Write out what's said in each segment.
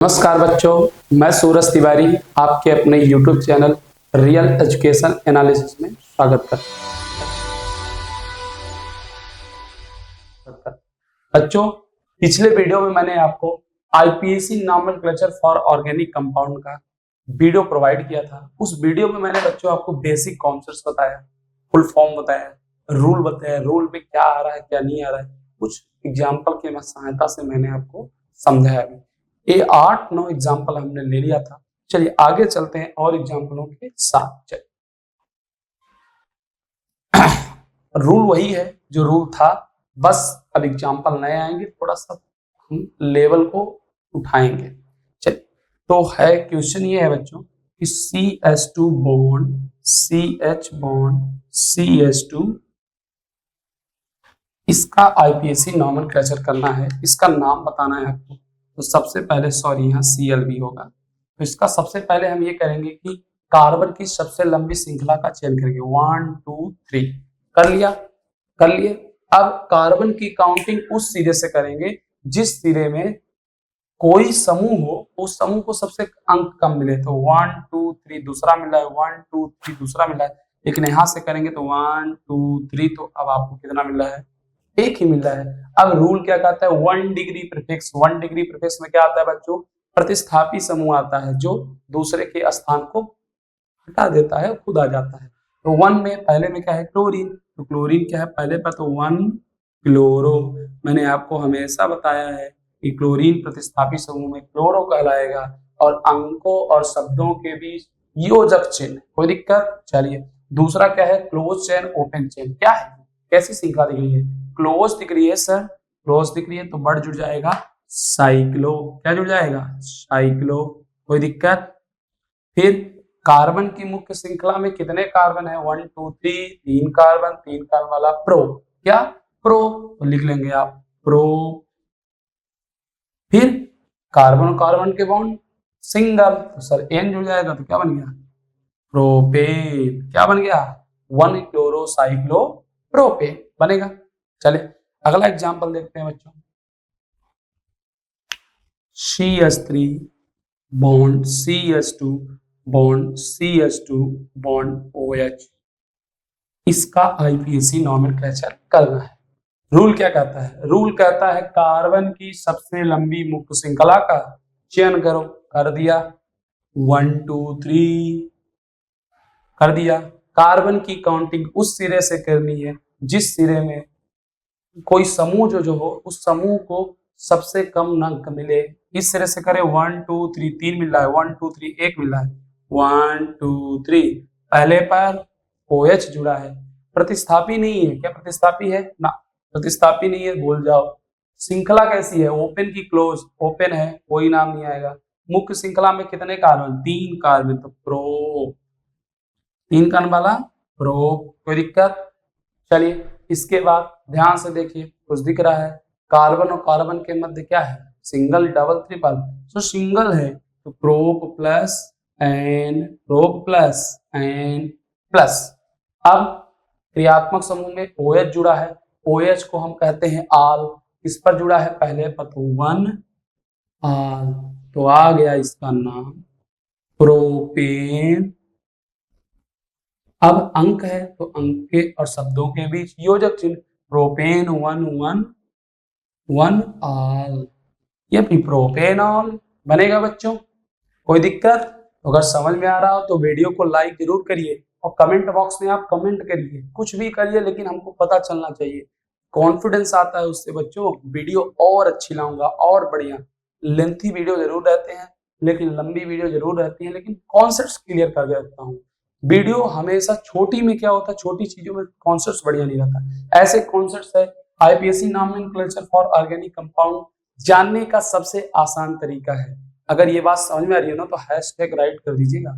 नमस्कार बच्चों, मैं सूरज तिवारी आपके अपने YouTube channel real education analysis में स्वागत करता हूं। बच्चों, पिछले वीडियो में मैंने आपको IPAC nomenclature for organic compound का वीडियो प्रोवाइड किया था। उस वीडियो में मैंने बच्चों आपको बेसिक कॉन्सेप्ट्स बताया, फुल फॉर्म बताया, रूल बताया, रूल में क्या आ रहा है क्या नहीं आ रहा है, कुछ एग्जाम्पल की सहायता से मैंने आपको समझाया भी। ये 8-9 एग्जाम्पल हमने ले लिया था। चलिए आगे चलते हैं और एग्जाम्पलों के साथ। चलिए रूल वही है जो रूल था, बस अब एग्जाम्पल नए आएंगे, थोड़ा सा हम लेवल को उठाएंगे। चलिए तो है क्वेश्चन ये है बच्चों कि CH2 bond CH bond CH2 इसका IPAC नॉमेनक्लेचर करना है, इसका नाम बताना है आपको। तो सबसे पहले सॉरी यहाँ Cl भी होगा, तो इसका सबसे पहले हम ये करेंगे कि कार्बन की सबसे लंबी श्रृंखला का चयन करेंगे। 1 2 3 कर लिया, कर लिए। अब कार्बन की काउंटिंग उस सिरे से करेंगे जिस सिरे में कोई समूह हो, उस समूह को सबसे अंक कम मिले। तो 1 2 3 दूसरा मिला है, 1 2 3 दूसरा मिला है, लेकिन यहां से करेंगे तो 1 2 3, तो अब आपको कितना मिल रहा है? एक ही मिल रहा है। अब रूल क्या कहता है? 1 डिग्री प्रीफिक्स। 1 डिग्री प्रीफिक्स में क्या आता है बच्चों? प्रतिस्थापी समूह आता है जो दूसरे के स्थान को हटा देता है, खुद आ जाता है। तो 1 में पहले में क्या है? क्लोरीन। तो क्लोरीन क्या है पहले पर? तो 1 क्लोरो। मैंने आपको हमेशा बताया है कि क्लोरीन प्रतिस्थापी समूह में क्लोरो कहलाएगा और अंकों और शब्दों के बीच योजक चिन्ह। कोई दिक्कत? चलिए दूसरा क्या है? Close chain open chain. क्या है? कैसी श्रृंखला दिख रही है? क्लोज दिख रही है सर, क्लोज दिख रही है तो वर्ड जुड़ जाएगा साइक्लो। क्या जुड़ जाएगा? साइक्लो। कोई दिक्कत? फिर कार्बन की मुख्य श्रृंखला में कितने कार्बन है? 1 2 3, 3 कार्बन, 3 कार्बन वाला प्रो। क्या? प्रो। तो लिख लेंगे आप प्रो। फिर कार्बन कार्बन के बॉन्ड सिंगल, तो सर एन जुड़ जाएगा तो क्या बन गया? प्रोपेन। क्या बन गया? 1 क्लोरो साइक्लो प्रोपेन बनेगा। चले अगला एग्जांपल देखते हैं बच्चों। CH3 bond CH2 bond CH2 bond OH, इसका IPAC नॉमेनक्लेचर करना है। रूल क्या कहता है? रूल कहता है कार्बन की सबसे लंबी मुख्य श्रृंखला का चयन करो। कर दिया। 1 2 3 कर दिया। कार्बन की काउंटिंग उस सिरे से करनी है जिस सिरे में कोई समूह जो हो, उस समूह को सबसे कम अंक मिले। इस सिरे से करे 1 2 3, 3 मिल रहा है, 1 2 3 1 मिल रहा है, 1 2 3। पहले पर OH जुड़ा है, प्रतिस्थापी नहीं है। क्या प्रतिस्थापी है? ना, प्रतिस्थापी नहीं है, भूल जाओ। श्रृंखला कैसी है? ओपन की क्लोज। ओपन है, कोई नाम नहीं आएगा। मुख्य श्रृंखला में कितने कार्बन? 3 कार्बन, तो प्रो। 3 कार्बन वाला प्रो। कोई दिक्कत? चलिए इसके बाद ध्यान से देखिए, कुछ दिख रहा है? कार्बन और कार्बन के मध्य क्या है? Single double triple. तो सिंगल है तो prop plus ene, prop plus ene plus. अब क्रियात्मक समूह में OH जुड़ा है, OH को हम कहते हैं आल। किस पर जुड़ा है? पहले पर तो 1 आल, तो आ गया इसका नाम प्रोपेन। अब अंक है तो अंक के और शब्दों के बीच योजक चिन्ह। प्रोपेन 1 1 1 आल, ये भी प्रोपेनॉल बनेगा बच्चों। कोई दिक्कत? तो अगर समझ में आ रहा हो तो वीडियो को लाइक जरूर करिए और कमेंट बॉक्स में आप कमेंट करिए, कुछ भी करिए, लेकिन हमको पता चलना चाहिए। कॉन्फिडेंस आता है उससे बच्चों, वीडियो और अच्छी लाऊंगा और बढ़िया। लेंथी वीडियो जरूर रहते हैं, लेकिन लंबी वीडियो जरूर रहती है, लेकिन कॉन्सेप्ट्स क्लियर कर देता हूँ। वीडियो हमेशा छोटी में क्या होता है, छोटी चीजों में कॉन्सेप्ट्स बढ़िया नहीं रहता। ऐसे कॉन्सेप्ट्स है IPAC nomenclature for organic compound जानने का सबसे आसान तरीका है। अगर ये बात समझ में आ रही है ना तो हैशटैग राइट कर दीजिएगा,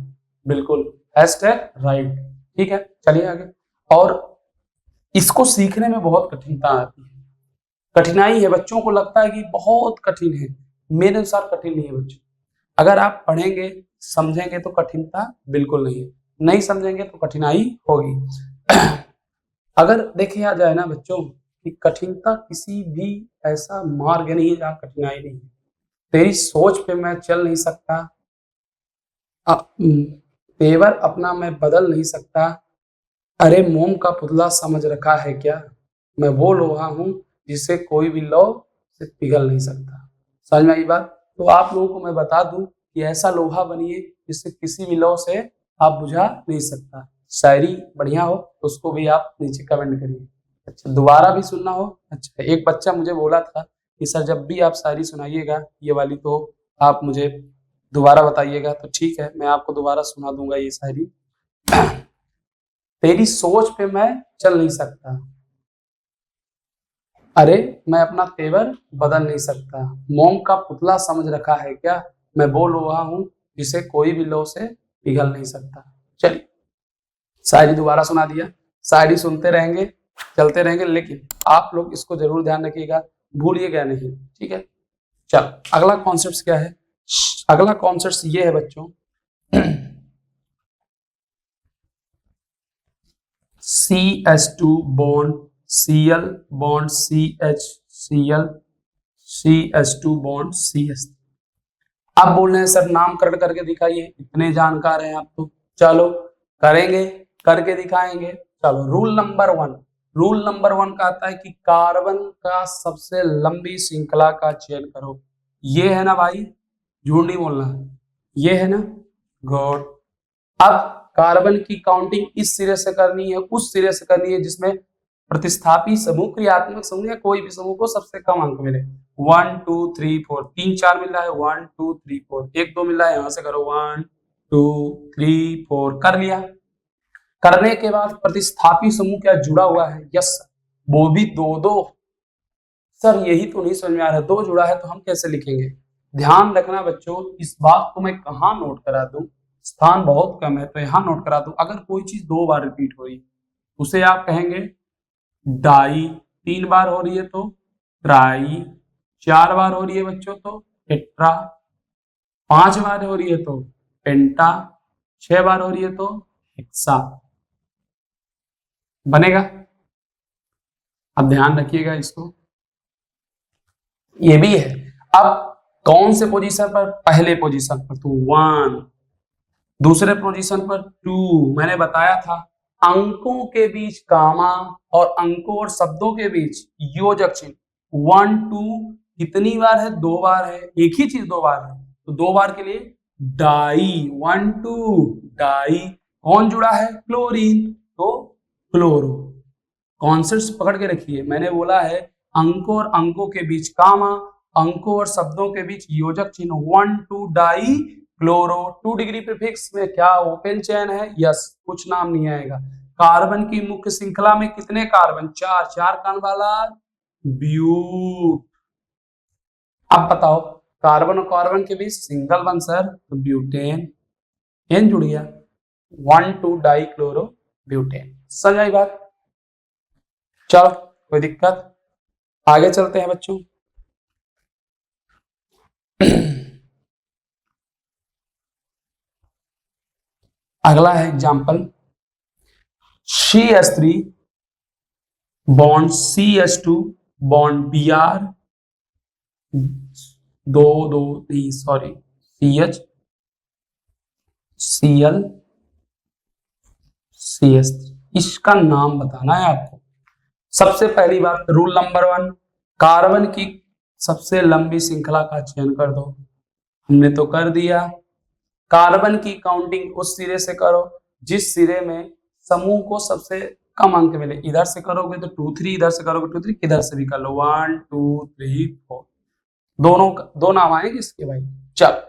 बिल्कुल हैशटैग राइट। ठीक है, चलिए आगे। और इसको सीखने में बहुत कठिनता आती है, कठिनाई है। बच्चों को लगता है कि बहुत कठिन है, मेरे अनुसार कठिन नहीं है बच्चों। अगर आप पढ़ेंगे समझेंगे तो कठिनता बिल्कुल नहीं है, नहीं समझेंगे तो कठिनाई होगी। अगर देखा जाए ना बच्चों कि कठिनता किसी भी ऐसा मार्ग नहीं है जहाँ कठिनाई नहीं है। तेरी सोच पे मैं चल नहीं सकता, तेवर अपना मैं बदल नहीं सकता, अरे मोम का पुतला समझ रखा है क्या, मैं वो लोहा हूं जिसे कोई भी लौ से पिघल नहीं सकता। समझ में आई बात? तो आप लोगों को मैं बता दूं कि ऐसा लोहा बनिए जिससे किसी भी लौ से आप बुझा नहीं सकता। शायरी बढ़िया हो तो उसको भी आप नीचे कमेंट करिए। अच्छा, दोबारा भी सुनना हो, अच्छा एक बच्चा मुझे बोला था कि सर जब भी आप शायरी सुनाइएगा ये वाली तो आप मुझे दोबारा बताइएगा, तो ठीक है मैं आपको दोबारा सुना दूंगा ये शायरी। तेरी सोच पे मैं चल नहीं सकता, अरे मैं अपना तेवर बदल नहीं सकता, मोम का पुतला समझ रखा है क्या, मैं वो लोहा हूं जिसे कोई भी लो से पिघल नहीं सकता। चलिए शायरी दोबारा सुना दिया, शायरी सुनते रहेंगे, चलते रहेंगे, लेकिन आप लोग इसको जरूर ध्यान रखिएगा, भूलिएगा नहीं, ठीक है। चल अगला कॉन्सेप्ट क्या है, अगला कॉन्सेप्ट ये है बच्चों, CH2 bond Cl bond CH, Cl CH2 bond CH। आप बोल रहे हैं सर नामकरण करके दिखाइए, इतने जानकार हैं आप तो, चलो करेंगे, करके दिखाएंगे। चलो rule number one, rule number one का आता है कि कार्बन का सबसे लंबी श्रृंखला का चयन करो। ये है ना भाई, झूठ नहीं बोलना, ये है ना, गुड। अब कार्बन की काउंटिंग इस सिरे से करनी है, उस सिरे से करनी है जिसमें प्रतिस्थापी समूह, क्रियात्मक समूह या कोई भी समूह को सबसे कम अंक मिले। 1 2 3 4, 3 4 मिल रहा है, 1 2 3 4, 1 2 मिल रहा है, यहां से करो 1 2 3 4, कर लिया। करने के बाद प्रतिस्थापी समूह क्या जुड़ा हुआ है, यस, वो भी दो दो। सर यही तो नहीं समझ में आ रहा है, दो जुड़ा है तो हम कैसे लिखेंगे। ध्यान रखना बच्चों, इस बात को मैं कहाँ नोट करा दूं, स्थान बहुत कम है तो यहां नोट करा दूं। अगर कोई चीज दो बार रिपीट हो रही उसे आप कहेंगे डाई, 3 बार हो रही है तो ट्राई, 4 बार हो रही है बच्चों तो टेट्रा, 5 बार हो रही है तो पेंटा, 6 बार हो रही है तो हेक्सा। बनेगा? अब ध्यान रखिएगा इसको, ये भी है। अब कौन से पोजीशन पर, पहले पोजीशन पर तो 1, दूसरे पोजीशन पर 2, मैंने बताया था अंकों के बीच कामा और अंकों और शब्दों के बीच योजक चिन्ह। 1 2 कितनी बार है, 2 बार है, एक ही चीज 2 बार है तो 2 बार के लिए डाई, 1 2 डाई। कौन जुड़ा है, क्लोरीन, तो क्लोरो। कॉन्सेप्ट पकड़ के रखिए, मैंने बोला है अंकों और अंकों के बीच कामा, अंकों और शब्दों के बीच योजक चिन्ह, 1 2 डाई क्लोरो। 2 डिग्री प्रीफिक्स में क्या ओपन चेन है, यस, कुछ नाम नहीं आएगा। कार्बन की मुख्य श्रृंखला में कितने कार्बन, 4, 4 कान वाला ब्यूट। अब बताओ कार्बन और कार्बन के बीच सिंगल बन सर तो ब्यूटेन, एन जुड़ गया, 1 2 डाई क्लोरो ब्यूटेन। समझ आई बात? चलो कोई दिक्कत, आगे चलते हैं बच्चों। अगला है example, CH3 bond CH2 bond Br, 2 2 3 sorry CH Cl CH3, इसका नाम बताना है आपको। सबसे पहली बात रूल नंबर 1, कार्बन की सबसे लंबी श्रृंखला का चयन कर दो, हमने तो कर दिया। कार्बन की काउंटिंग उस सिरे से करो जिस सिरे में समूह को सबसे कम अंक मिले। इधर से करोगे तो 2 3, इधर से करोगे 2 3, इधर से भी कर लो 1 2 3 4, दोनों दो नाम आएंगे इसके भाई। चल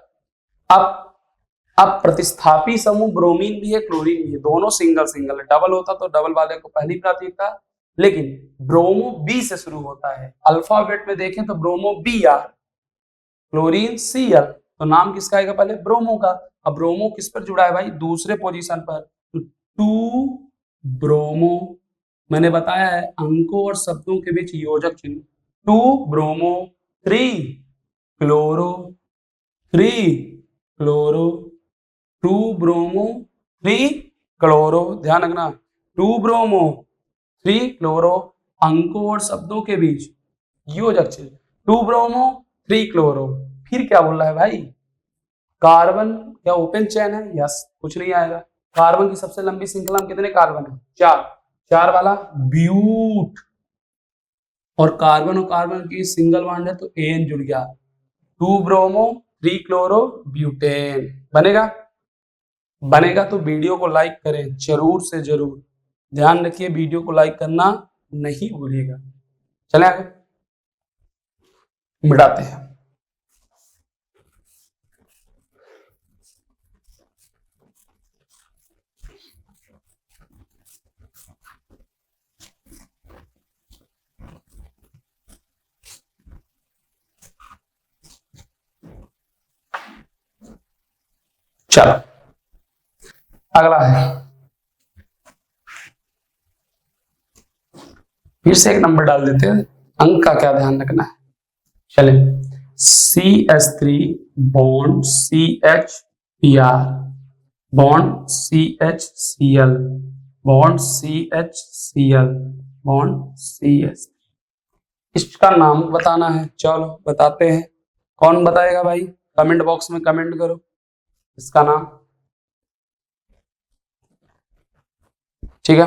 अब प्रतिस्थापी समूह ब्रोमीन भी है क्लोरीन भी है, दोनों सिंगल सिंगल है, डबल होता तो डबल वाले को पहली प्राथमिकता, लेकिन ब्रोमो बी से शुरू होता है। अल्फाबेट में देखें तो ब्रोमो Br, क्लोरीन Cl, तो नाम किसका आएगा पहले, ब्रोमो का। अब ब्रोमो किस पर जुड़ा है भाई, दूसरे पोजीशन पर, तो 2 ब्रोमो, मैंने बताया है अंकों और शब्दों के बीच योजक चिन्ह, 2 bromo 3 chloro 3 chloro 2 bromo 3 chloro, ध्यान रखना 2 ब्रोमो 3 क्लोरो, अंकों और शब्दों के बीच योजक चिन्ह 2 ब्रोमो 3 क्लोरो। फिर क्या बोल रहा है भाई, कार्बन क्या ओपन चेन है, यस, कुछ नहीं आएगा। कार्बन की सबसे लंबी श्रृंखला में कितने कार्बन है, 4, 4 वाला ब्यूट, और कार्बन की सिंगल बॉन्ड है तो एन जुड़ गया, 2 ब्रोमो 3 क्लोरो ब्यूटेन बनेगा। बनेगा तो वीडियो को लाइक करें जरूर से जरूर, ध्यान रखिए वीडियो को लाइक करना नहीं भूलिएगा। चले आगे मिटाते हैं। चलो अगला है, फिर से एक नंबर डाल देते हैं, अंक का क्या ध्यान रखना है। चले, CH3 bond CH bond CHCl bond CHCl bond CH, इसका नाम बताना है। चलो बताते हैं, कौन बताएगा भाई, कमेंट बॉक्स में कमेंट करो इसका नाम, ठीक है।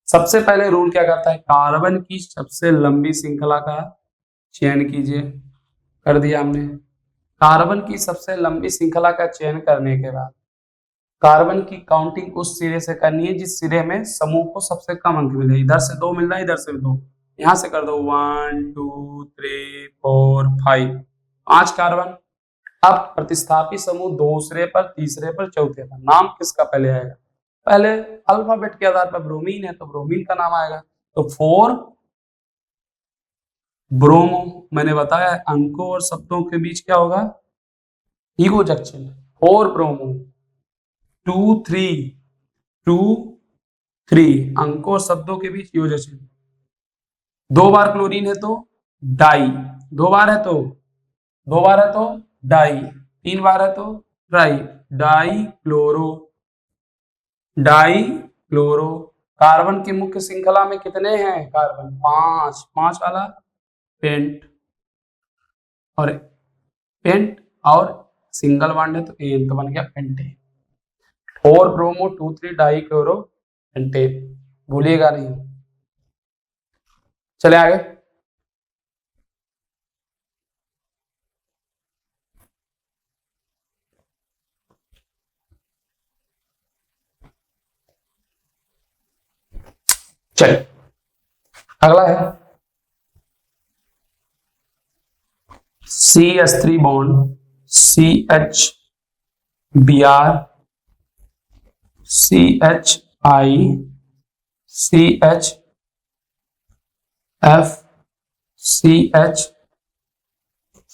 सबसे पहले रूल क्या करता है, कार्बन की सबसे लंबी श्रृंखला का चयन कीजिए, कर दिया हमने। कार्बन की सबसे लंबी श्रृंखला का चयन करने के बाद कार्बन की काउंटिंग उस सिरे से करनी है जिस सिरे में समूह को सबसे कम अंक मिले, इधर से 2 मिल रहा है, इधर से भी 2, यहां से कर दो 1 2 3 4 5, 5 कार्बन। अब प्रतिस्थापी समूह दूसरे पर, तीसरे पर, चौथे पर, नाम किसका पहले आएगा, पहले अल्फाबेट के आधार पर ब्रोमीन है तो ब्रोमीन का नाम आएगा, तो 4 ब्रोमो, मैंने बताया अंकों और शब्दों के बीच क्या होगा, ईगो जंक्शन, 4 ब्रोमो, 2 3 2 3 अंकों और शब्दों के बीच ईगो जंक्शन, 2 बार क्लोरीन है तो डाई, 2 बार है तो 2 बार है तो डाई, 3 बार है तो ट्राई, डाई क्लोरो। कार्बन की मुख्य श्रृंखला में कितने हैं कार्बन, 5, 5 वाला पेंट, और पेंट और सिंगल बॉन्ड है तो एन, तो बन गया pentane, 4 bromo 2 3 die chloro pentane, भूलिएगा नहीं। चले आगे, चलिए अगला है CH3 bond CH Br CHI CH F CH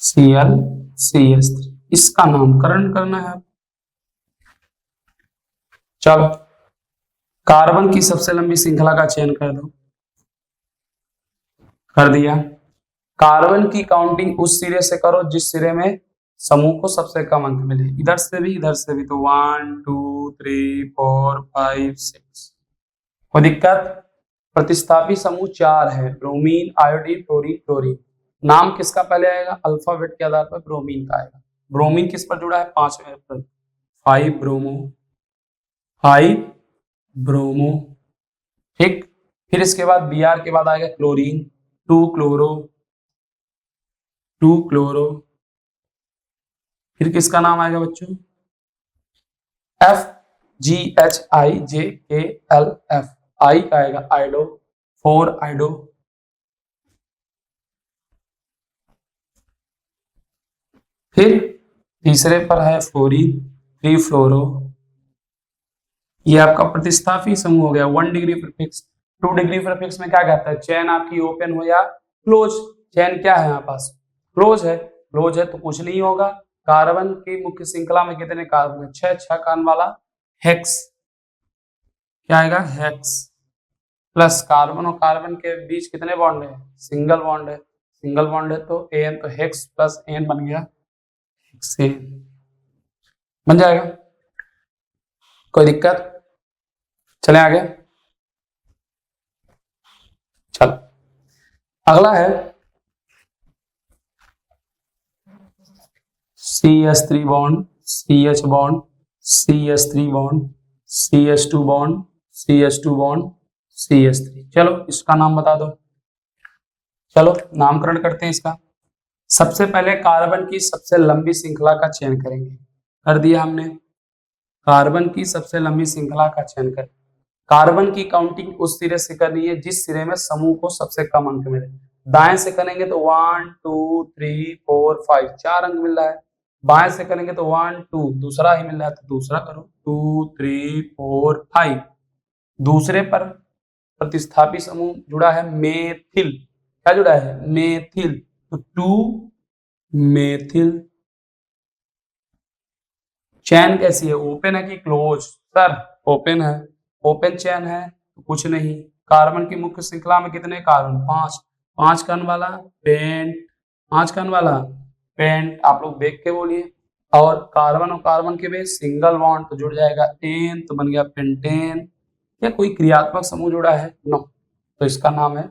Cl CH3, इसका नामकरण करना है। चलो कार्बन की सबसे लंबी श्रृंखला का चयन कर दो, कर दिया। कार्बन की काउंटिंग उस सिरे से करो जिस सिरे में समूह को सबसे कम अंक मिले, इधर से भी इधर से भी, तो 1 2 3 4 5 6, कोई दिक्कत। प्रतिस्थापी समूह 4 है, ब्रोमीन आयोडीन फ्लोरीन क्लोरीन, नाम किसका पहले आएगा, अल्फाबेट के आधार पर ब्रोमीन का आएगा। ब्रोमीन किस पर जुड़ा है, 5वें पर, 5 ब्रोमो, 5 ब्रोमो, ठीक। फिर इसके बाद Br के बाद आएगा क्लोरीन, 2 क्लोरो, 2 क्लोरो, फिर किसका नाम आएगा बच्चों, FGHIJKL, आई का आएगा आइडो, 4 आइडो, फिर तीसरे पर है फ्लोरीन, 3 फ्लोरो, ये आपका प्रतिस्थापी समूह हो गया। 1 डिग्री प्रीफिक्स, 2 डिग्री प्रीफिक्स में क्या कहता है, चेन आपकी ओपन हो या क्लोज, चेन क्या है यहाँ पास, क्लोज है, क्लोज है तो कुछ नहीं होगा। कार्बन की मुख्य श्रृंखला में कितने कार्बन है, 6, 6 कार्बन वाला हेक्स, क्या आएगा हेक्स, प्लस कार्बन और कार्बन के बीच कितने बॉन्ड है, सिंगल बॉन्ड है, सिंगल बॉन्ड है तो एन, तो हेक्स प्लस एन बन गया हेक्सेन, बन जाएगा, कोई दिक्कत। चले आगे, चल अगला है CH3 bond, CH bond, CH3 bond, CH2 bond, CH2 bond, CH3। चलो इसका नाम बता दो। चलो नामकरण करते हैं इसका। सबसे पहले कार्बन की सबसे लंबी श्रृंखला का चयन करेंगे। कर दिया हमने। कार्बन की सबसे लंबी श्रृंखला का चयन करें। कार्बन की काउंटिंग उस सिरे से करनी है जिस सिरे में समूह को सबसे कम अंक मिले। दाएं से करेंगे तो 1 2 3 4 5 4 अंक मिल रहा है। बाएं से करेंगे तो 1 2 दूसरा ही मिल रहा है तो दूसरा करो 2 3 4 5। दूसरे पर प्रतिस्थापी समूह जुड़ा है मेथिल। क्या जुड़ा है? मेथिल। तो 2 मेथिल। चैन कैसी है? ओपन है कि क्लोज? सर ओपन है। ओपन चैन है तो कुछ नहीं। कार्बन की मुख्य श्रृंखला में कितने कार्बन? 5। 5 कण वाला पेंट। 5 कण वाला पेंट। आप लोग देख के बोलिए। और कार्बन के बीच सिंगल बॉन्ड तो जुड़ जाएगा एन, तो बन गया पेंटेन। क्या कोई क्रियात्मक समूह जुड़ा है? नो। तो इसका नाम है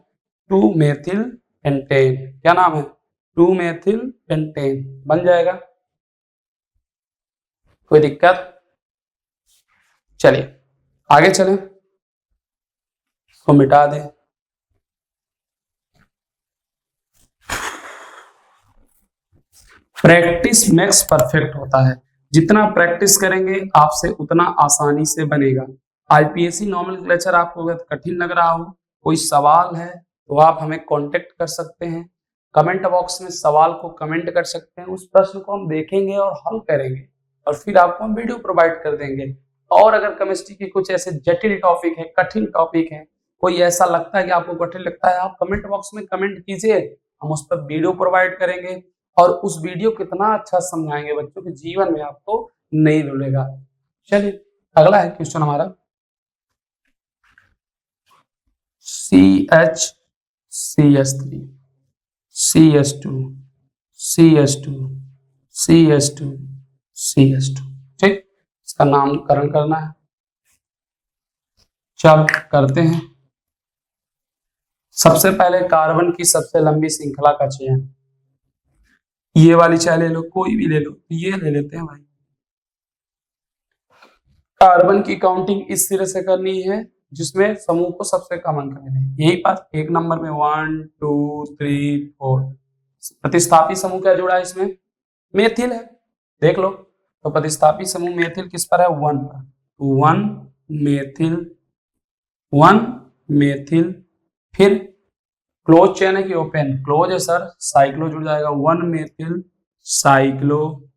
2 मेथिल पेंटेन। क्या नाम है? 2 मेथिल पेंटेन बन जाएगा। कोई दिक्कत? चलिए आगे चलें। इसको मिटा दें। प्रैक्टिस मेक्स परफेक्ट होता है। जितना प्रैक्टिस करेंगे आपसे उतना आसानी से बनेगा। आईपीएससी नॉमेनक्लेचर आपको अगर कठिन लग रहा हो, कोई सवाल है तो आप हमें कांटेक्ट कर सकते हैं। कमेंट बॉक्स में सवाल को कमेंट कर सकते हैं। उस प्रश्न को हम देखेंगे और हल करेंगे और फिर आपको हम वीडियो प्रोवाइड कर देंगे। और अगर केमिस्ट्री के कुछ ऐसे जटिल टॉपिक है, कठिन टॉपिक है, कोई ऐसा लगता है कि आपको कठिन लगता है, आप कमेंट बॉक्स में कमेंट कीजिए, हम उस पर वीडियो प्रोवाइड करेंगे और उस वीडियो कितना अच्छा समझाएंगे बच्चों के जीवन में आपको नहीं भूलेगा। चलिए अगला है क्वेश्चन हमारा। CH CH3 CH2 CH2 CH2 CH2। ठीक, इसका नामकरण करना है। चल करते हैं। सबसे पहले कार्बन की सबसे लंबी श्रृंखला का चयन। ये वाली चाहे ले लो, कोई भी ले लो, ये ले लेते हैं भाई। कार्बन की काउंटिंग इस सिरे से करनी है जिसमें समूह को सबसे कम अंक मिले। यही बात। एक नंबर में 1 2 3 4। प्रतिस्थापी समूह क्या जुड़ा है इसमें? मेथिल है। देख लो। तो प्रतिस्थापी समूह मेथिल किस पर है? 1 पर। 1 मेथिल, 1 मेथिल। फिर क्लोज चेन है कि ओपन? क्लोज है सर। साइक्लो जुड़ जाएगा 1 मेथिल साइक्लो।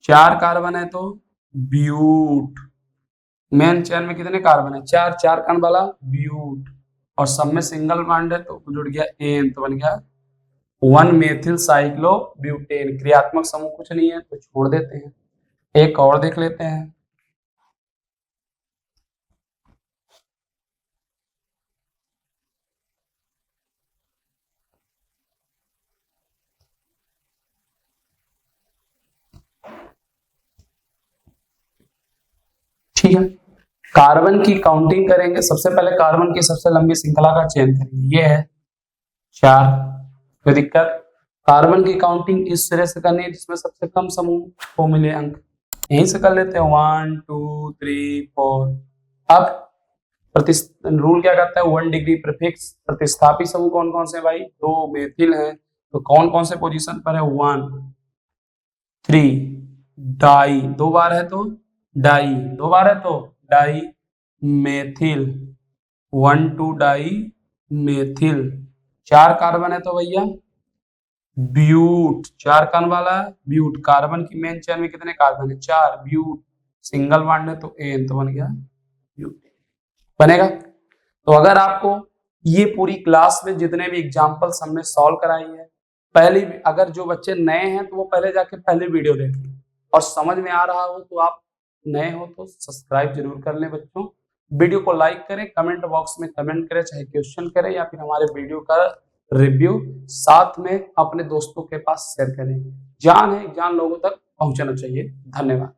4 कार्बन है तो ब्यूट। मेन चेन में कितने कार्बन है? 4। 4 कण वाला ब्यूट। और सब में सिंगल बॉन्ड है तो जुड़ गया एन, तो बन गया 1 मेथिल साइक्लो ब्यूटेन। क्रियात्मक समूह कुछ नहीं है तो छोड़ देते हैं। एक और देख लेते हैं। ठीक है, कार्बन की काउंटिंग करेंगे। सबसे पहले कार्बन की सबसे लंबी श्रृंखला का चयन करेंगे। ये है 4। कोई दिक्कत? कार्बन की काउंटिंग इस तरह से करनी है जिसमें सबसे कम समूह को मिले अंक। यहीं से कर लेते हैं 1 2 3 4। अब रूल क्या कहता है? 1 डिग्री प्रीफिक्स। प्रतिस्थापी समूह कौन कौन से भाई? 2 मेथिल है तो कौन कौन से पोजीशन पर है? 1 3 डाई। 2 बार है तो डाई। 2 बार है तो di methyl. 1 2 di methyl. 4 carbon है तो भैया ब्यूट। 4 कण वाला ब्यूट। कार्बन की मेन चेन में कितने कार्बन है? 4। ब्यूट सिंगल बॉन्ड है तो एन, तो बन गया ब्यूट। बनेगा। तो अगर आपको ये पूरी क्लास में जितने भी एग्जांपल्स हमने सॉल्व कराई है, पहली, अगर जो बच्चे नए हैं तो वो पहले जाके पहले वीडियो देख लें और समझ में आ रहा हो तो आप नए हो तो सब्सक्राइब जरूर कर लें बच्चों। वीडियो को लाइक करें, कमेंट बॉक्स में कमेंट करें, चाहे क्वेश्चन करें या फिर हमारे वीडियो का रिव्यू साथ में अपने दोस्तों के पास शेयर करें। ज्ञान है, ज्ञान लोगों तक पहुंचना चाहिए। धन्यवाद।